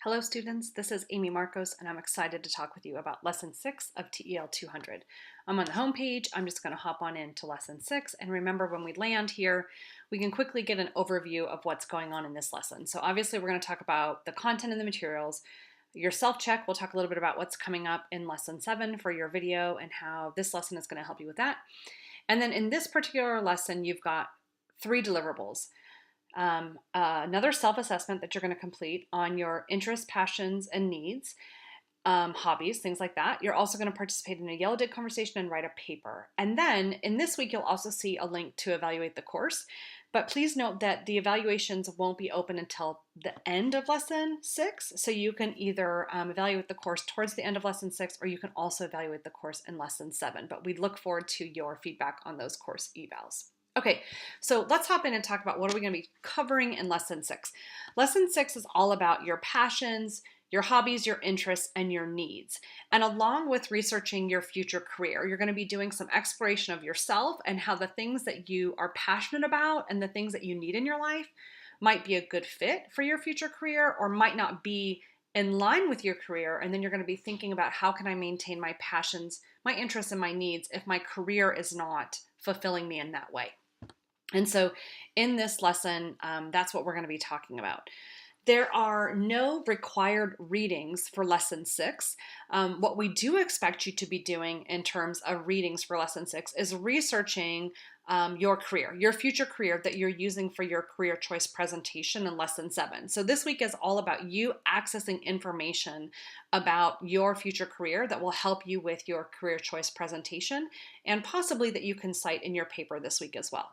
Hello students, this is Amy Marcos and I'm excited to talk with you about Lesson 6 of Tel200. I'm on the home page. I'm just going to hop on into Lesson 6, and remember, when we land here we can quickly get an overview of what's going on in this lesson. So obviously we're going to talk about the content and the materials. Your self-check, we'll talk a little bit about what's coming up in Lesson 7 for your video and how this lesson is going to help you with that. And then in this particular lesson you've got 3 deliverables. Another self-assessment that you're going to complete on your interests, passions, and needs, hobbies, things like that. You're also going to participate in a Yellow Dig conversation and write a paper. And then in this week, you'll also see a link to evaluate the course. But please note that the evaluations won't be open until the end of Lesson 6. So you can either evaluate the course towards the end of Lesson 6, or you can also evaluate the course in Lesson 7. But we look forward to your feedback on those course evals. Okay, so let's hop in and talk about what are we going to be covering in Lesson 6. Lesson 6 is all about your passions, your hobbies, your interests, and your needs. And along with researching your future career, you're going to be doing some exploration of yourself and how the things that you are passionate about and the things that you need in your life might be a good fit for your future career or might not be in line with your career. And then you're going to be thinking about, how can I maintain my passions, my interests, and my needs if my career is not fulfilling me in that way? And so in this lesson, that's what we're going to be talking about. There are no required readings for Lesson 6. What we do expect you to be doing in terms of readings for Lesson 6 is researching your career, your future career that you're using for your career choice presentation in Lesson 7. So this week is all about you accessing information about your future career that will help you with your career choice presentation, and possibly that you can cite in your paper this week as well.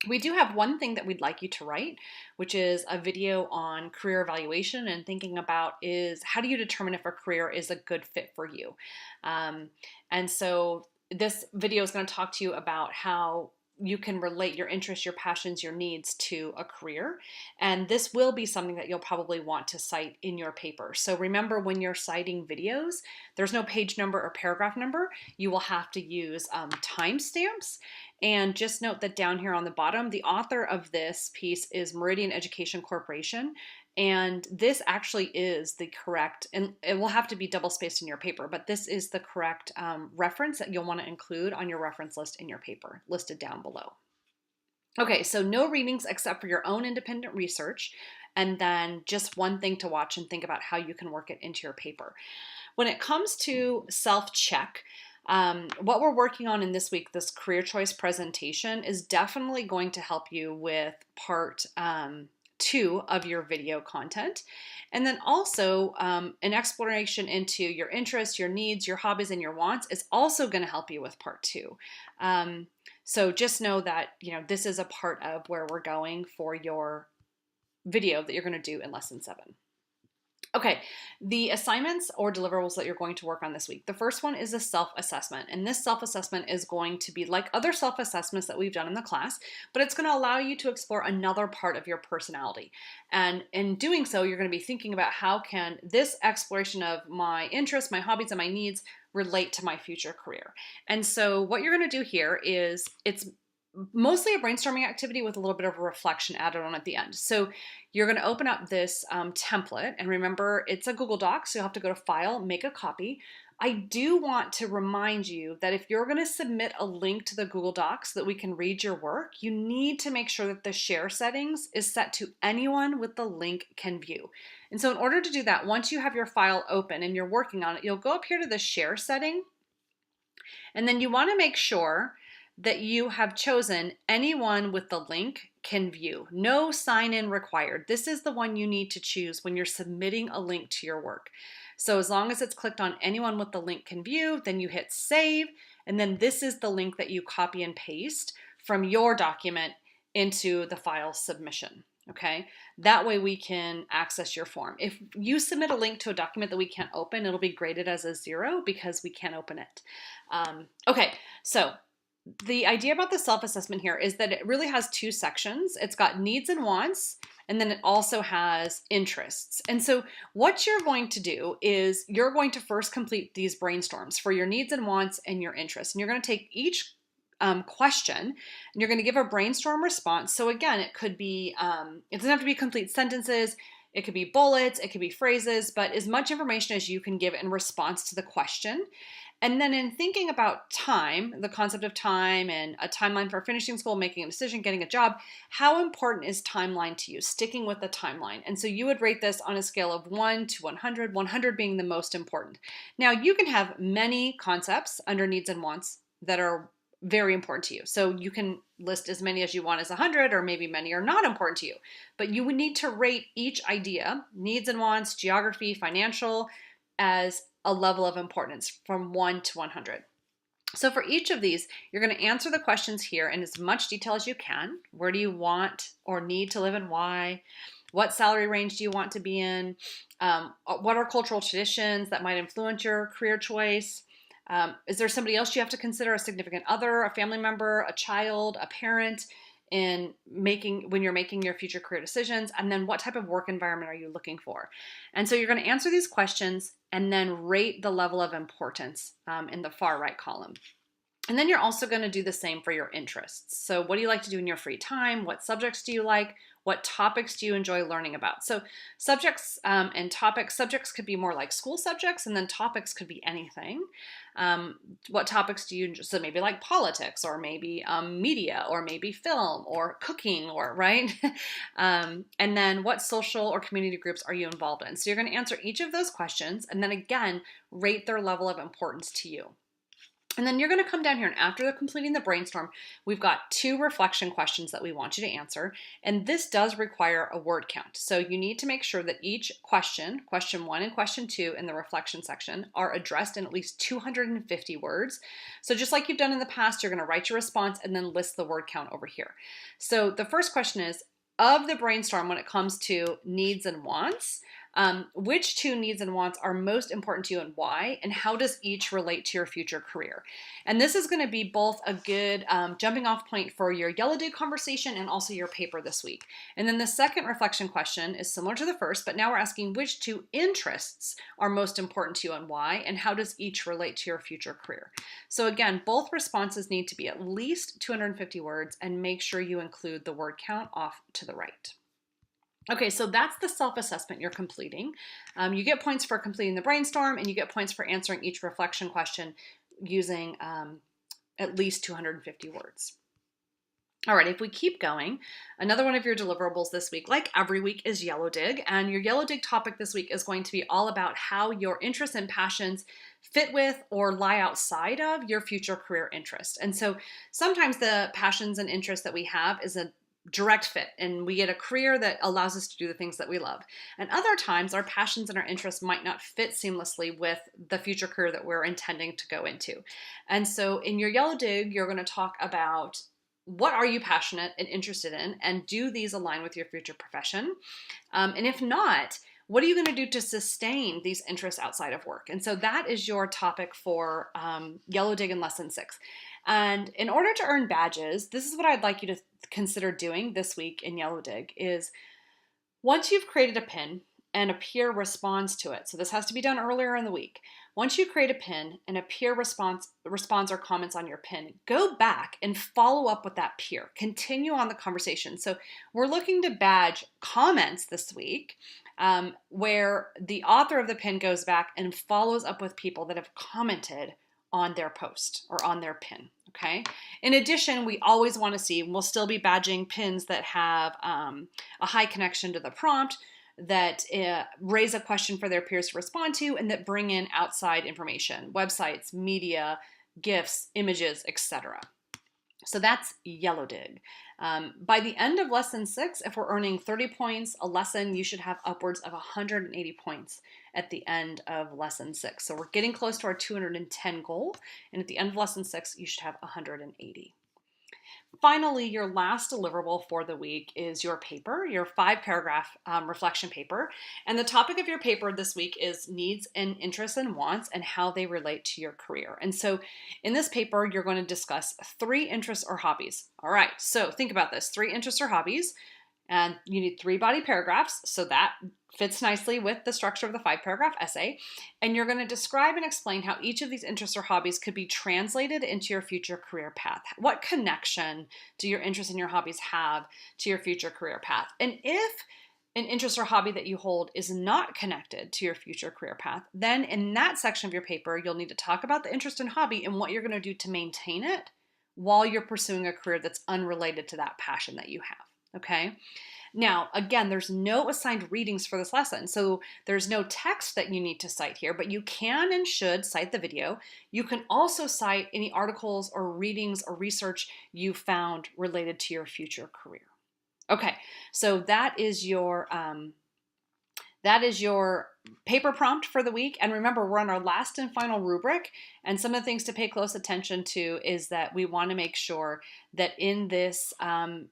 We do have one thing that we'd like you to write, which is a video on career evaluation and thinking about is, how do you determine if a career is a good fit for you? And so this video is going to talk to you about how you can relate your interests, your passions, your needs to a career. And this will be something that you'll probably want to cite in your paper. So remember, when you're citing videos, there's no page number or paragraph number. You will have to use timestamps. And just note that down here on the bottom, the author of this piece is Meridian Education Corporation. And this actually is the correct, and it will have to be double spaced in your paper, but this is the correct reference that you'll want to include on your reference list in your paper, listed down below. Okay, so no readings except for your own independent research, and then just one thing to watch and think about how you can work it into your paper. When it comes to self-check, what we're working on in this week, this career choice presentation, is definitely going to help you with part 2 of your video content. And then also an exploration into your interests, your needs, your hobbies, and your wants is also going to help you with part 2. So just know that, this is a part of where we're going for your video that you're going to do in Lesson 7. Okay, the assignments or deliverables that you're going to work on this week. The first one is a self-assessment, and this self-assessment is going to be like other self-assessments that we've done in the class, but it's going to allow you to explore another part of your personality. And in doing so, you're going to be thinking about, how can this exploration of my interests, my hobbies, and my needs relate to my future career? And so what you're going to do here is, it's mostly a brainstorming activity with a little bit of a reflection added on at the end. So you're going to open up this template, and remember, it's a Google Doc, so you'll have to go to File, make a copy. I do want to remind you that if you're going to submit a link to the Google Doc so that we can read your work, you need to make sure that the share settings is set to anyone with the link can view. And so in order to do that, once you have your file open and you're working on it, you'll go up here to the share setting, and then you want to make sure that you have chosen anyone with the link can view. No sign-in required. This is the one you need to choose when you're submitting a link to your work. So as long as it's clicked on anyone with the link can view, then you hit save, and then this is the link that you copy and paste from your document into the file submission. Okay, that way we can access your form. If you submit a link to a document that we can't open, it'll be graded as a 0 because we can't open it. Okay, so the idea about the self-assessment here is that it really has 2 sections. It's got needs and wants, and then it also has interests. And so what you're going to do is, you're going to first complete these brainstorms for your needs and wants and your interests. And you're going to take each question, and you're going to give a brainstorm response. So again, it could be, it doesn't have to be complete sentences. It could be bullets, it could be phrases, but as much information as you can give in response to the question. And then in thinking about time, the concept of time and a timeline for finishing school, making a decision, getting a job, how important is timeline to you? Sticking with the timeline. And so you would rate this on a scale of 1 to 100, 100 being the most important. Now you can have many concepts under needs and wants that are very important to you. So you can list as many as you want as 100, or maybe many are not important to you. But you would need to rate each idea, needs and wants, geography, financial, as a level of importance from 1 to 100. So for each of these, you're going to answer the questions here in as much detail as you can. Where do you want or need to live and why? What salary range do you want to be in? What are cultural traditions that might influence your career choice? Is there somebody else you have to consider, a significant other, a family member, a child, a parent, when you're making your future career decisions? And then what type of work environment are you looking for? And so you're going to answer these questions and then rate the level of importance in the far right column. And then you're also going to do the same for your interests. So what do you like to do in your free time? What subjects do you like? What topics do you enjoy learning about? So subjects and topics, subjects could be more like school subjects, and then topics could be anything. What topics do you, so maybe like politics, or maybe media, or maybe film, or cooking, or right? And then what social or community groups are you involved in? So you're going to answer each of those questions, and then again, rate their level of importance to you. And then you're going to come down here, and after completing the brainstorm, we've got 2 reflection questions that we want you to answer. And this does require a word count. So you need to make sure that each question, question 1 and question 2 in the reflection section, are addressed in at least 250 words. So just like you've done in the past, you're going to write your response and then list the word count over here. So the first question is, of the brainstorm when it comes to needs and wants, which 2 needs and wants are most important to you and why, and how does each relate to your future career? And this is going to be both a good jumping off point for your Yellow Dig conversation and also your paper this week. And then the second reflection question is similar to the first, but now we're asking which 2 interests are most important to you and why, and how does each relate to your future career? So again, both responses need to be at least 250 words, and make sure you include the word count off to the right. Okay, so that's the self-assessment you're completing. You get points for completing the brainstorm, and you get points for answering each reflection question using at least 250 words. All right, if we keep going, another one of your deliverables this week, like every week, is Yellow Dig. And your Yellow Dig topic this week is going to be all about how your interests and passions fit with or lie outside of your future career interest. And so sometimes the passions and interests that we have is a direct fit, and we get a career that allows us to do the things that we love. And other times our passions and our interests might not fit seamlessly with the future career that we're intending to go into. And so in your Yellow Dig, you're going to talk about what are you passionate and interested in, and do these align with your future profession? And if not, what are you going to do to sustain these interests outside of work? And so that is your topic for Yellow Dig in Lesson 6. And in order to earn badges, this is what I'd like you to consider doing this week in Yellow Dig is, once you've created a pin and a peer responds to it, so this has to be done earlier in the week. Once you create a pin and a peer responds or comments on your pin, go back and follow up with that peer. Continue on the conversation. So we're looking to badge comments this week, where the author of the pin goes back and follows up with people that have commented on their post or on their pin, okay? In addition, we always want to see, we'll still be badging pins that have a high connection to the prompt, that raise a question for their peers to respond to, and that bring in outside information, websites, media, GIFs, images, etc. So that's Yellow Dig. By the end of Lesson 6, if we're earning 30 points a lesson, you should have upwards of 180 points at the end of Lesson 6. So we're getting close to our 210 goal, and at the end of Lesson 6, you should have 180. Finally, your last deliverable for the week is your paper, your 5-paragraph reflection paper. And the topic of your paper this week is needs and interests and wants, and how they relate to your career. And so in this paper, you're going to discuss 3 interests or hobbies. All right, so think about this, 3 interests or hobbies, and you need 3 body paragraphs. So that fits nicely with the structure of the 5-paragraph essay. And you're going to describe and explain how each of these interests or hobbies could be translated into your future career path. What connection do your interests and your hobbies have to your future career path? And if an interest or hobby that you hold is not connected to your future career path, then in that section of your paper, you'll need to talk about the interest and hobby and what you're going to do to maintain it while you're pursuing a career that's unrelated to that passion that you have. Okay. Now, again, there's no assigned readings for this lesson, so there's no text that you need to cite here, but you can and should cite the video. You can also cite any articles or readings or research you found related to your future career. Okay, so that is your paper prompt for the week. And remember, we're on our last and final rubric. And some of the things to pay close attention to is that we want to make sure that in this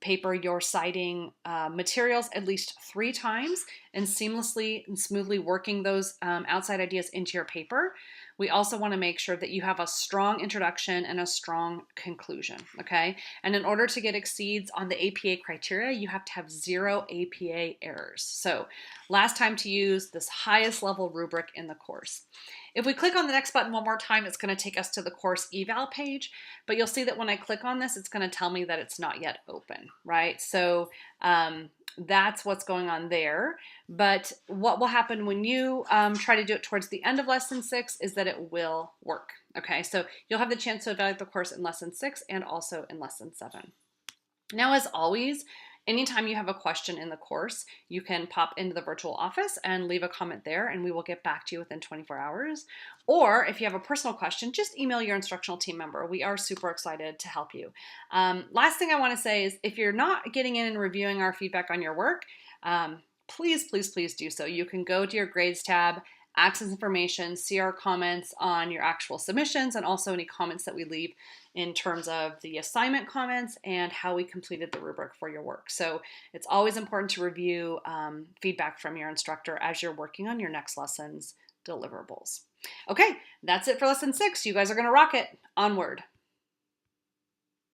paper, you're citing materials at least 3 times and seamlessly and smoothly working those outside ideas into your paper. We also want to make sure that you have a strong introduction and a strong conclusion, okay? And in order to get exceeds on the APA criteria, you have to have 0 APA errors. So last time to use this highest level rubric in the course. If we click on the next button one more time, it's going to take us to the course eval page, but you'll see that when I click on this, it's going to tell me that it's not yet open, right? So that's what's going on there. But what will happen when you try to do it towards the end of lesson 6 is that it will work. Okay, so you'll have the chance to evaluate the course in lesson 6 and also in lesson 7. Now, as always, anytime you have a question in the course, you can pop into the virtual office and leave a comment there, and we will get back to you within 24 hours. Or if you have a personal question, just email your instructional team member. We are super excited to help you. Last thing I want to say is if you're not getting in and reviewing our feedback on your work, please, please, please do so. You can go to your grades tab, access information, see our comments on your actual submissions, and also any comments that we leave in terms of the assignment comments and how we completed the rubric for your work. So it's always important to review feedback from your instructor as you're working on your next lesson's deliverables. Okay, that's it for lesson 6. You guys are going to rock it. Onward.